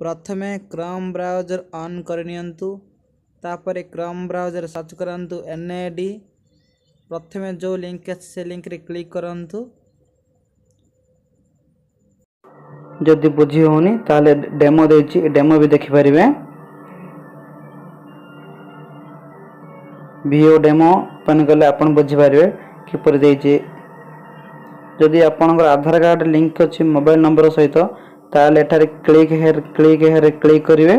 प्रथमे Chrome browser on करनियंतु तापर Chrome browser search करंतु NAD प्रथमे जो लिंक से लिंक रे क्लिक करंतु जदि बुझी होनी ताले डेमो देछि डेमो भी देखि परिबे वीडियो डेमो ओपन कले आपण बुझी परिबे किपर देछि जदि आपनकर आधार कार्ड लिंक अछि मोबाइल नंबर सहित ताले एठारे क्लिक हेयर क्लिक करिवे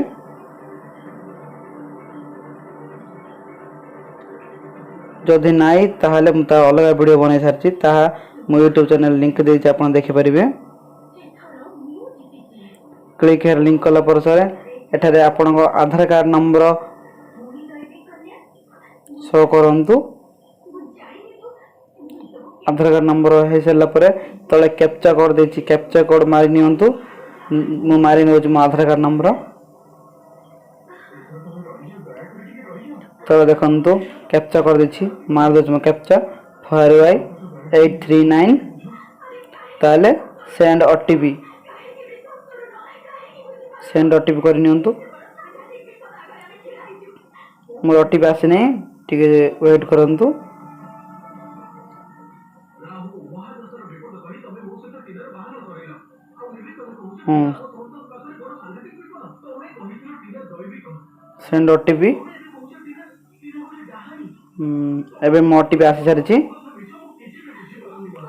जदि नाई ताहले मुता अलग वीडियो बनै सारछि ताहा मो YouTube चैनल लिंक देछि आपण देखि परिबे क्लिक हेयर लिंक कला पर सरे एठारे आपनकर आधार कार्ड नंबर शो करंतु आधार कार्ड नंबर है सला परे तले कैप्चा कोड देछि कैप्चा कोड मारि नियंतु मु मारि नउछि मो आधार कार्ड नंबर तो देखंतु कैप्चा कोड देछि मार दउछि मो कैप्चा 4y839 ताले सेंड ओटीपी कर नियंतु मोर ओटीपी आसी नै ठीक वेट करंतु सेंड ओटीपी एबे मो ओटीपी आसी सारिछि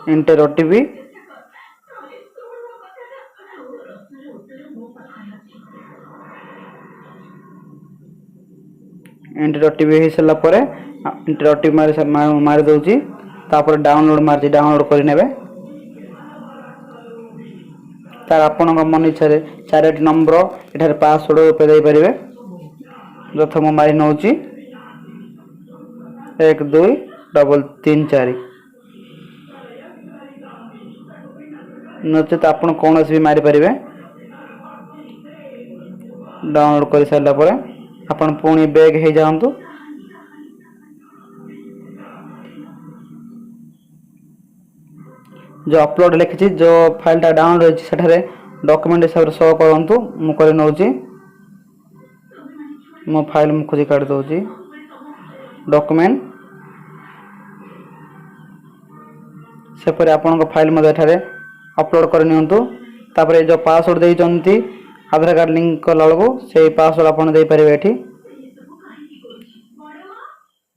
एंटर ओटीपी एंटर ओटीपी हे सला परे एंटर ओटीपी मारि दउछि तापर डाउनलोड मारछि डाउनलोड करि नेबे तार आपनक मन इच्छा रे 4 नंबर एठार पासवर्ड पे दे परिबे प्रथम मारि नउछि 1 2 3 4 नचेत आपन कोनोस भी मारि परिबे डाउनलोड करि सारला परे आपन पुणी बैग हे जांतु जो अपलोड लिखि जो फाइल टा डाउनलोड होछि सेठारे डॉक्यूमेंट हिसाब शो करंतु मु करि नउछि मो फाइल मु खोजि काढ दउछि डॉक्यूमेंट से पर आपन को फाइल मध्ये एठारे अपलोड कर नियंतु तापर जो पासवर्ड देइ जंती आधार कार्ड लिंक कला लगो से पासवर्ड आपन दे परिबे एठी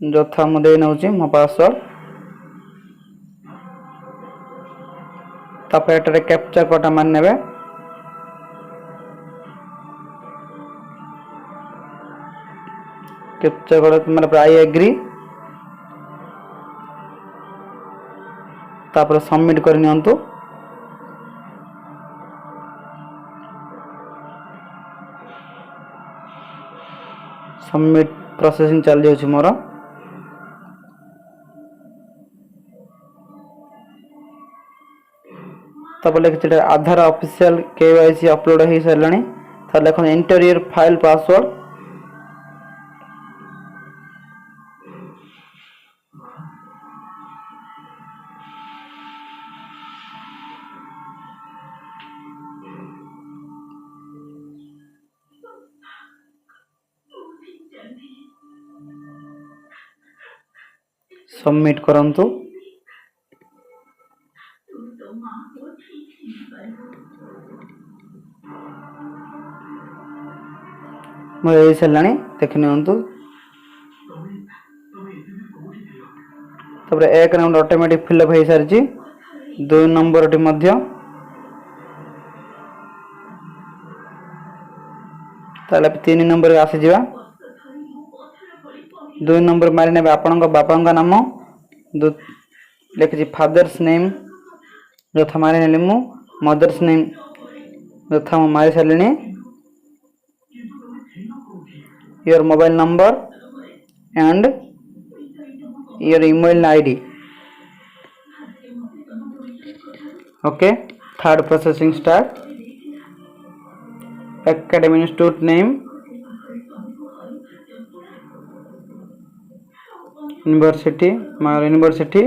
जथा मु दे नउछि मो पासवर्ड तापर एटारे कैप्चा कोड मान नेबे कैप्चा कोड मतलब आई एग्री तापर सबमिट कर नियंतु सबमिट प्रोसेसिंग चल जाउछि मोर तब लिखि आधार ऑफिशियल केवाईसी अपलोड हो सारे तो लिख enter your file password submit करंतु मोर सारे देखने तब एक नंबर ऑटोमेटिक फिलअप हो सारी 2 नंबर टी मध्य ताले 3 नंबर आसी जिवा 2 नंबर मारि नेबे आपन बापा नाम लिखि फादर्स नेम यथा मारि नेली मु मदर्स नेम यथा मु मारि सारलिनी your mobile number and your email ID okay third processing start academy institute name university my university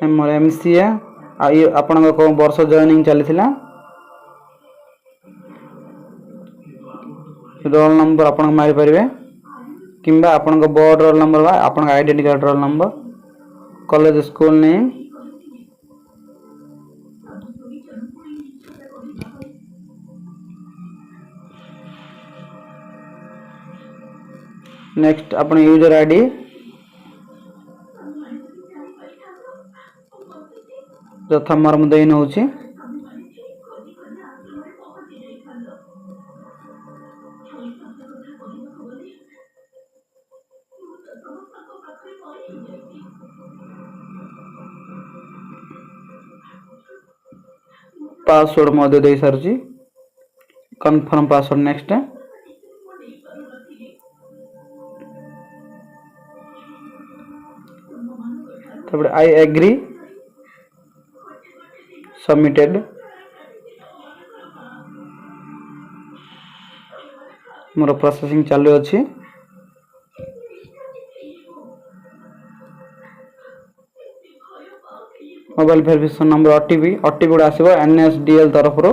more MCA आपण को वर्ष जॉइनिंग चली रोल नंबर आपण मारी परिवे किंबा आपण बोर्ड रोल नंबर बा आपण identity card roll number college school name next आपण यूजर आईडी यथा मोर मु देई नउची पासवर्ड मध्य दे सारची कंफर्म पासवर्ड नेक्स्ट तब आई एग्री सबमिटेड मोर प्रोसेसिंग चालू अछि मोबाइल वेरिफिकेशन नंबर ओटीपी गुड़ा आसीबो एनएसडीएल तरफ रो